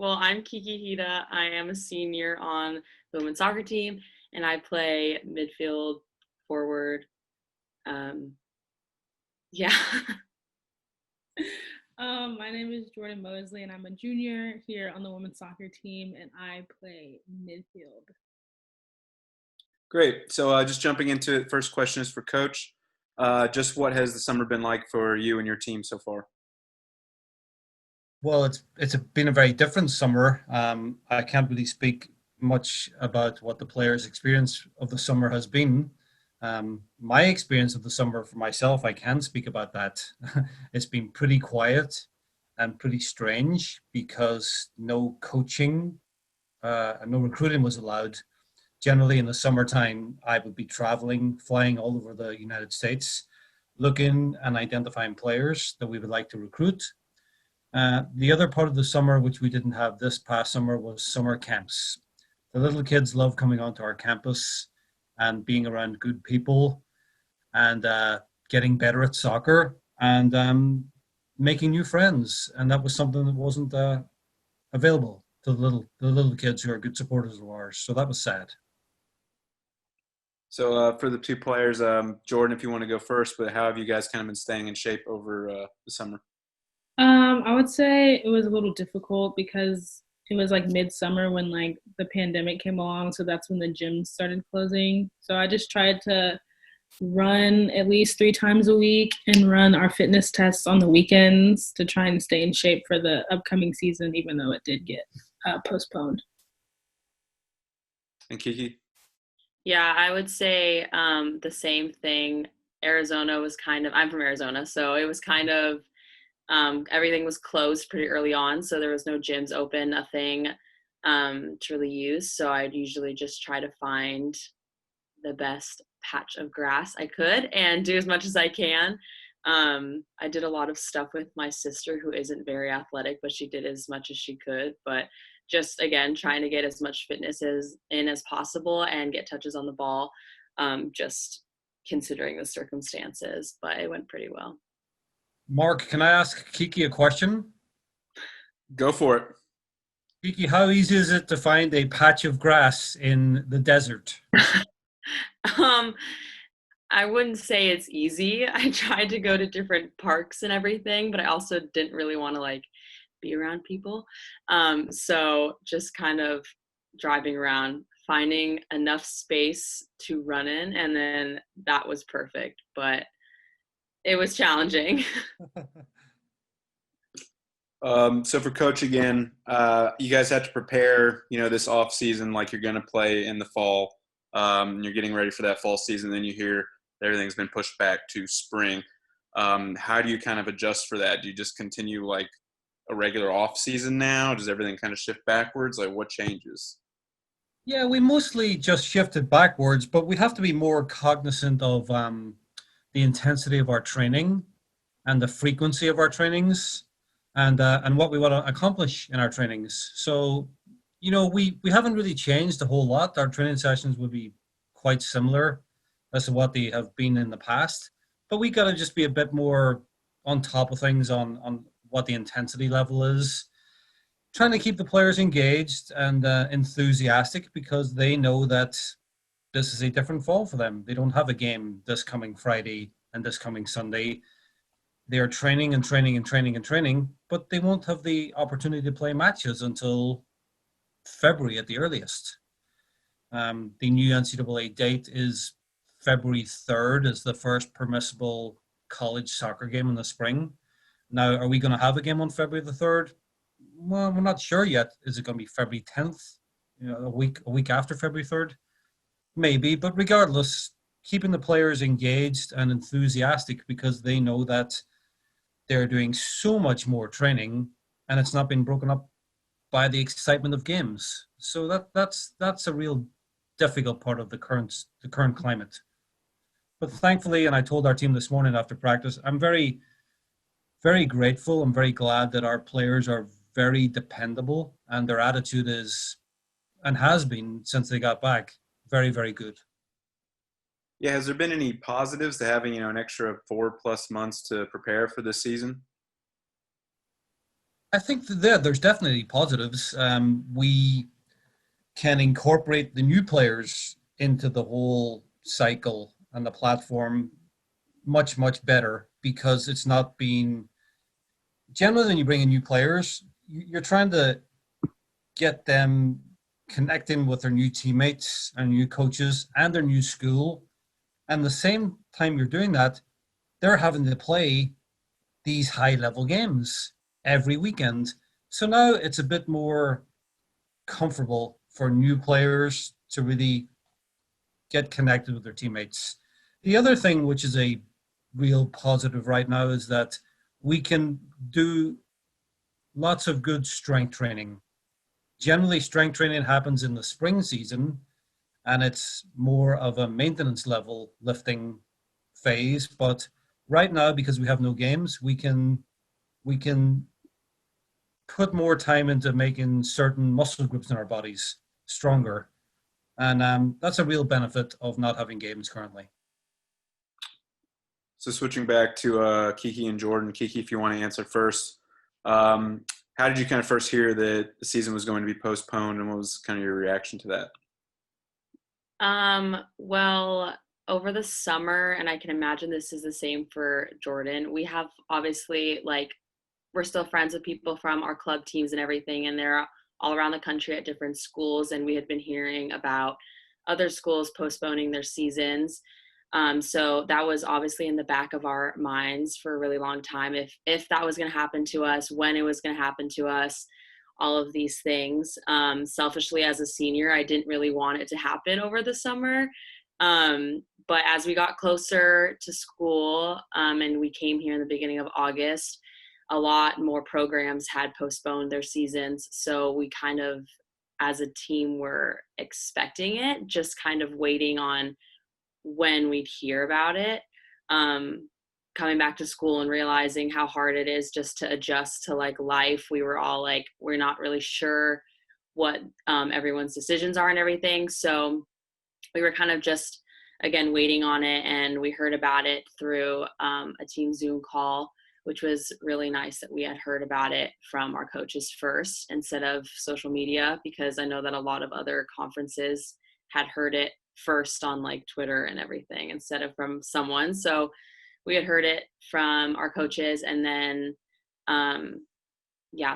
Well, I'm Kiki Hita. I am a senior on the women's soccer team, and I play midfield, forward. Um, yeah. My name is Jordin Mosley, and I'm a junior here on the women's soccer team, and I play midfield. Great. So just jumping into it, first question is for Coach. Just what has the summer been like for you and your team so far? Well, it's been a very different summer. I can't really speak much about what the players' experience of the summer has been. My experience of the summer for myself, I can speak about that. It's been pretty quiet and pretty strange because no coaching and no recruiting was allowed. Generally, in the summertime, I would be traveling, flying all over the United States, looking and identifying players that we would like to recruit. The other part of the summer, which we didn't have this past summer, was summer camps. The little kids love coming onto our campus and being around good people and getting better at soccer and making new friends. And that was something that wasn't available to the little kids who are good supporters of ours. So that was sad. So for the two players, Jordan, if you want to go first, but how have you guys kind of been staying in shape over the summer? I would say it was a little difficult because it was like midsummer when like the pandemic came along, so that's when the gyms started closing. So I just tried to run at least 3 times a week and run our fitness tests on the weekends to try and stay in shape for the upcoming season, even though it did get postponed. And Kiki? Yeah, I would say the same thing. Arizona was I'm from Arizona, so it was kind of everything was closed pretty early on, so there was no gyms open, nothing to really use. So I'd usually just try to find the best patch of grass I could and do as much as I can. I did a lot of stuff with my sister who isn't very athletic, but she did as much as she could. But just again, trying to get as much fitness in as possible and get touches on the ball, just considering the circumstances. But it went pretty well. Mark, can I ask Kiki a question? Go for it. Kiki, how easy is it to find a patch of grass in the desert? um, I wouldn't say it's easy. I tried to go to different parks and everything, but I also didn't really want to like be around people. So just kind of driving around, finding enough space to run in, and then that was perfect. But it was challenging. So for Coach again, you guys have to prepare, this off season like you're going to play in the fall. You're getting ready for that fall season. Then you hear everything's been pushed back to spring. How do you kind of adjust for that? Do you just continue like a regular off season now? Does everything kind of shift backwards? Like what changes? Yeah, we mostly just shifted backwards, but we have to be more cognizant of the intensity of our training and the frequency of our trainings and what we want to accomplish in our trainings. So, we haven't really changed a whole lot. Our training sessions would be quite similar as to what they have been in the past, but we got to just be a bit more on top of things on what the intensity level is, trying to keep the players engaged and enthusiastic because they know that this is a different fall for them. They don't have a game this coming Friday and this coming Sunday. They are training and training and training and training, but they won't have the opportunity to play matches until February at the earliest. The new NCAA date is February 3rd is the first permissible college soccer game in the spring. Now, are we going to have a game on February the 3rd? Well, we're not sure yet. Is it going to be February 10th? A week after February 3rd? Maybe, but regardless, keeping the players engaged and enthusiastic because they know that they're doing so much more training and it's not being broken up by the excitement of games. So that's a real difficult part of the current climate. But thankfully, and I told our team this morning after practice, I'm very, very grateful. I'm very glad that our players are very dependable and their attitude is and has been since they got back very, very good. Yeah, has there been any positives to having, an extra 4+ months to prepare for this season? I think there's definitely positives. We can incorporate the new players into the whole cycle and the platform much, much better because it's not being generally when you bring in new players, you're trying to get them connecting with their new teammates and new coaches and their new school. And the same time you're doing that, they're having to play these high level games every weekend. So now it's a bit more comfortable for new players to really get connected with their teammates. The other thing, which is a real positive right now, is that we can do lots of good strength training. Generally, strength training happens in the spring season, and it's more of a maintenance level lifting phase. But right now, because we have no games, we can put more time into making certain muscle groups in our bodies stronger, and that's a real benefit of not having games currently. So switching back to Quiqui and Jordin. Quiqui, if you want to answer first, how did you kind of first hear that the season was going to be postponed, and what was kind of your reaction to that? Well, over the summer, and I can imagine this is the same for Jordin, we have obviously we're still friends with people from our club teams and everything, and they're all around the country at different schools, and we had been hearing about other schools postponing their seasons. So that was obviously in the back of our minds for a really long time. If that was going to happen to us, when it was going to happen to us, all of these things. Selfishly, as a senior, I didn't really want it to happen over the summer. But as we got closer to school and we came here in the beginning of August, a lot more programs had postponed their seasons. So we kind of, as a team, were expecting it, just kind of waiting on when we'd hear about it. Coming back to school and realizing how hard it is just to adjust to life. We were all we're not really sure what everyone's decisions are and everything. So we were kind of just, again, waiting on it. And we heard about it through a team Zoom call, which was really nice that we had heard about it from our coaches first instead of social media, because I know that a lot of other conferences had heard it first on Twitter and everything instead of from someone. So we had heard it from our coaches, and then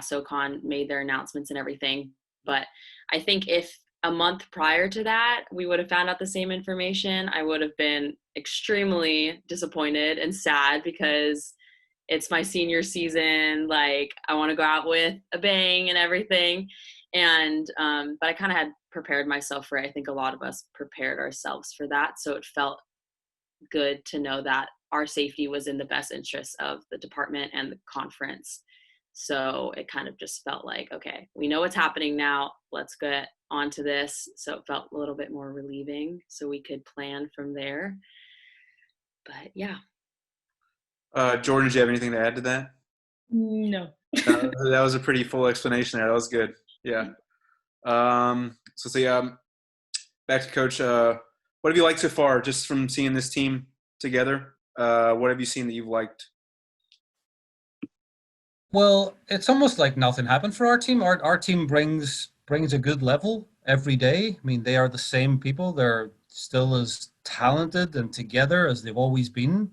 SoCon made their announcements and everything. But I think if a month prior to that we would have found out the same information, I would have been extremely disappointed and sad because it's my senior season. I want to go out with a bang and everything. And but I kind of had prepared myself for it. I think a lot of us prepared ourselves for that. So it felt good to know that our safety was in the best interest of the department and the conference. So it kind of just felt okay, we know what's happening now. Let's get on to this. So it felt a little bit more relieving so we could plan from there. But yeah. Jordin, do you have anything to add to that? No. That was a pretty full explanation there. That was good. Yeah. Back to Coach. What have you liked so far, just from seeing this team together? What have you seen that you've liked? Well, it's almost like nothing happened for our team. Our team brings a good level every day. I mean, they are the same people. They're still as talented and together as they've always been.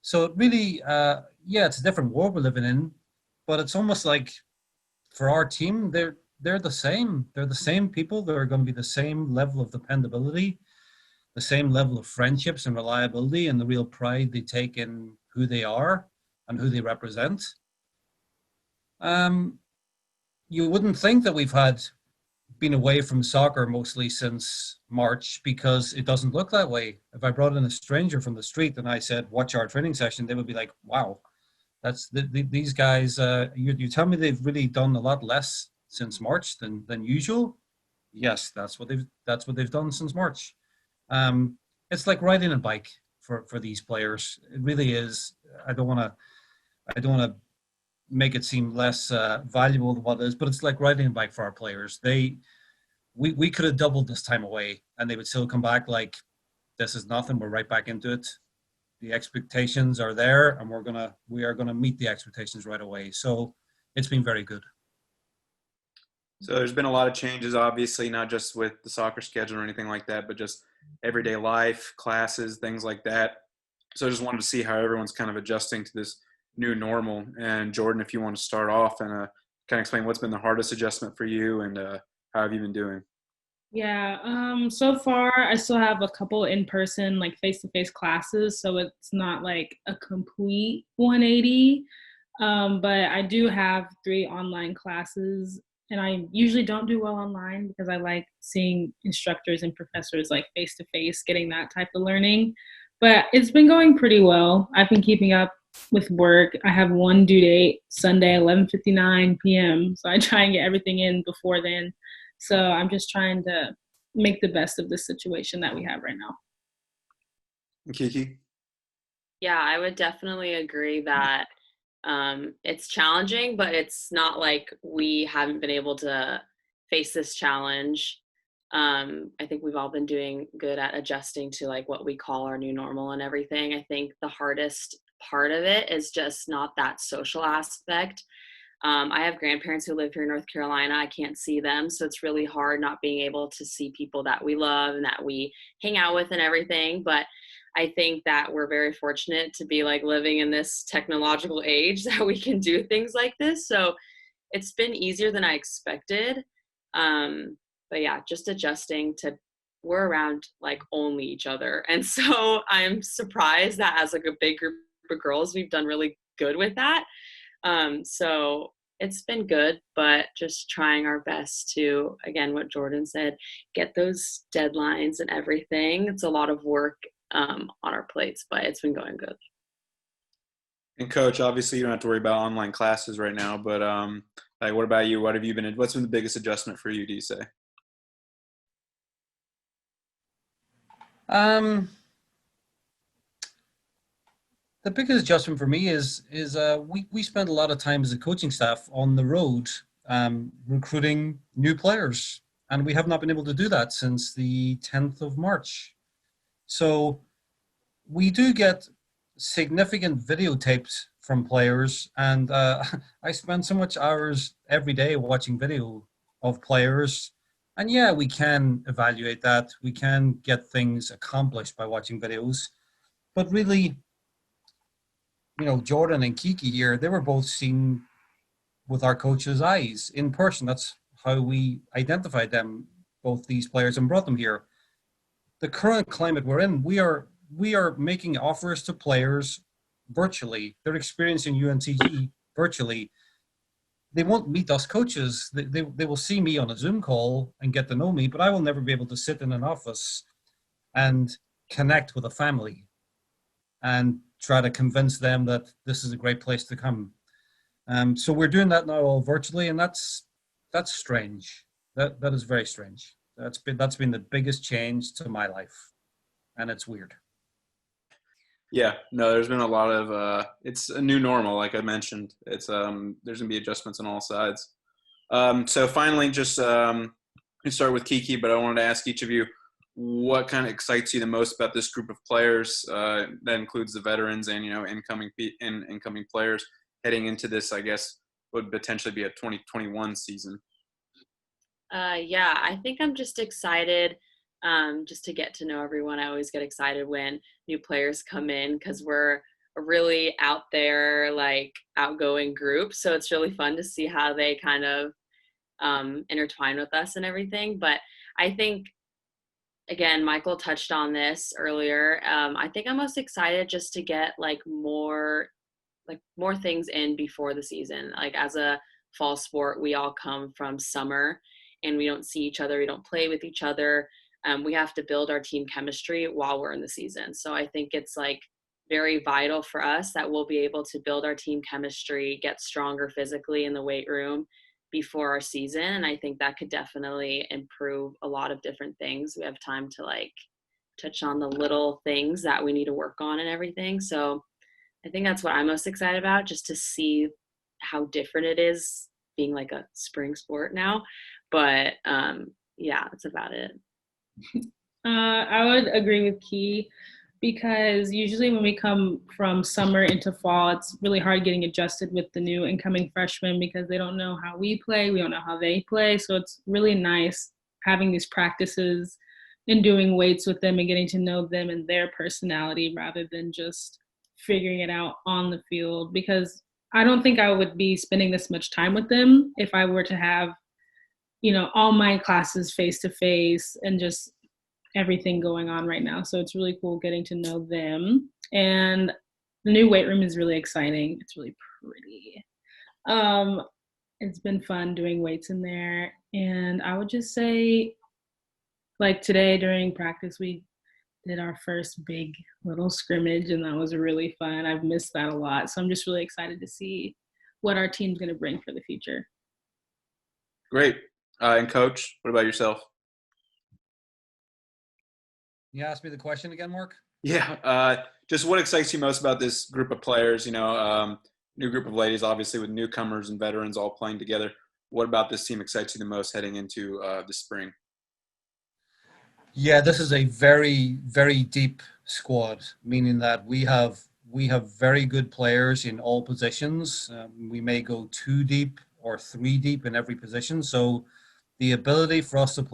So it really, it's a different world we're living in, but it's almost like for our team, they're the same. They're the same people. They're going to be the same level of dependability, the same level of friendships and reliability, and the real pride they take in who they are and who they represent. You wouldn't think that we've been away from soccer mostly since March, because it doesn't look that way. If I brought in a stranger from the street and I said, watch our training session, they would be like, wow, that's these guys. You tell me they've really done a lot less since March than usual. Yes, that's what they've done since March. It's like riding a bike for these players. It really is. I don't want to make it seem less valuable than what it is, but it's like riding a bike for our players. We could have doubled this time away and they would still come back like, this is nothing, we're right back into it. The expectations are there and we are gonna meet the expectations right away. So it's been very good. So there's been a lot of changes, obviously, not just with the soccer schedule or anything like that, but just everyday life, classes, things like that. So I just wanted to see how everyone's kind of adjusting to this new normal. And Jordin, if you want to start off and kind of explain what's been the hardest adjustment for you and how have you been doing? Yeah, so far I still have a couple in-person, like face-to-face classes, so it's not like a complete 180. But I do have 3 online classes, and I usually don't do well online because I like seeing instructors and professors like face-to-face, getting that type of learning. But it's been going pretty well. I've been keeping up with work. I have one due date Sunday, 11:59 p.m. So I try and get everything in before then. So I'm just trying to make the best of the situation that we have right now. Kiki? Yeah, I would definitely agree that it's challenging, but it's not like we haven't been able to face this challenge. I think we've all been doing good at adjusting to like what we call our new normal and everything. I think the hardest part of it is just not that social aspect. I have grandparents who live here in North Carolina. I can't see them, so it's really hard not being able to see people that we love and that we hang out with and everything. But I think that we're very fortunate to be like living in this technological age that we can do things like this. So it's been easier than I expected. But yeah, just adjusting to we're around like only each other. And so I'm surprised that as like a big group of girls, we've done really good with that. So it's been good, but just trying our best to, again, what Jordin said, get those deadlines and everything. It's a lot of work on our plates, but it's been going good. And Coach, obviously you don't have to worry about online classes right now, but like, what about you? What's been the biggest adjustment for you, do you say? The biggest adjustment for me is we spend a lot of time as a coaching staff on the road recruiting new players, and we have not been able to do that since the 10th of March. So we do get significant videotapes from players, and I spend so much hours every day watching video of players. And yeah, we can evaluate that. We can get things accomplished by watching videos. But really, Jordin and Quiqui here, they were both seen with our coach's eyes in person. That's how we identified them, both these players, and brought them here. The current climate we're in, we are making offers to players virtually. They're experiencing UNCG virtually. They won't meet us coaches. They will see me on a Zoom call and get to know me, but I will never be able to sit in an office and connect with a family and try to convince them that this is a great place to come. So we're doing that now all virtually, and that's strange. That is very strange. That's been the biggest change to my life, and it's weird. Yeah, no, there's been a lot of it's a new normal, like I mentioned. It's there's gonna be adjustments on all sides. So finally, just we start with Quiqui, but I wanted to ask each of you what kind of excites you the most about this group of players. That includes the veterans and incoming players heading into this, I guess, would potentially be a 2021 season. Yeah, I think I'm just excited just to get to know everyone. I always get excited when new players come in because we're a really out there, like outgoing group. So it's really fun to see how they kind of intertwine with us and everything. But I think, again, Michael touched on this earlier. I think I'm most excited just to get more things in before the season. Like as a fall sport, we all come from summer and we don't see each other. We don't play with each other. We have to build our team chemistry while we're in the season. So I think it's very vital for us that we'll be able to build our team chemistry, get stronger physically in the weight room before our season. And I think that could definitely improve a lot of different things. We have time to touch on the little things that we need to work on and everything. So I think that's what I'm most excited about, just to see how different it is being like a spring sport now. But yeah, that's about it. I would agree with Key. because usually when we come from summer into fall, it's really hard getting adjusted with the new incoming freshmen because they don't know how we play, we don't know how they play. So it's really nice having these practices and doing weights with them and getting to know them and their personality rather than just figuring it out on the field, because I don't think I would be spending this much time with them if I were to have, all my classes face to face and just everything going on right now. So it's really cool getting to know them. And the new weight room is really exciting. It's really pretty. It's been fun doing weights in there. And I would just say, like today during practice, we did our first big little scrimmage, and that was really fun. I've missed that a lot. So I'm just really excited to see what our team's going to bring for the future. Great. And Coach, what about yourself? You asked me the question again, Mark? Yeah. Just what excites you most about this group of players? New group of ladies, obviously, with newcomers and veterans all playing together. What about this team excites you the most heading into the spring? Yeah, this is a very, very deep squad, meaning that we have very good players in all positions. We may go 2 deep or 3 deep in every position. So the ability for us to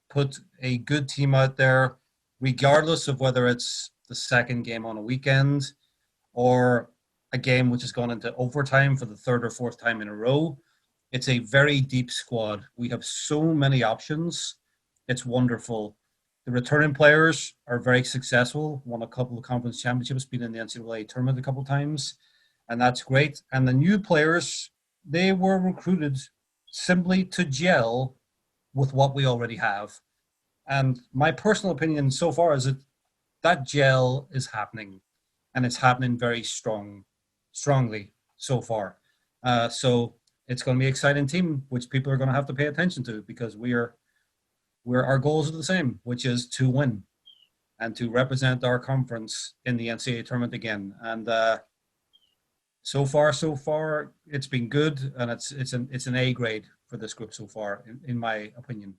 put a good team out there, regardless of whether it's the second game on a weekend or a game which has gone into overtime for the 3rd or 4th time in a row, it's a very deep squad. We have so many options. It's wonderful. The returning players are very successful, won a couple of conference championships, been in the NCAA tournament a couple of times, and that's great. And the new players, they were recruited simply to gel with what we already have. And my personal opinion so far is that gel is happening, and it's happening very strongly so far. So it's going to be an exciting team, which people are going to have to pay attention to, because our goals are the same, which is to win and to represent our conference in the NCAA tournament again. And so far, it's been good, and it's an A grade for this group so far, in my opinion.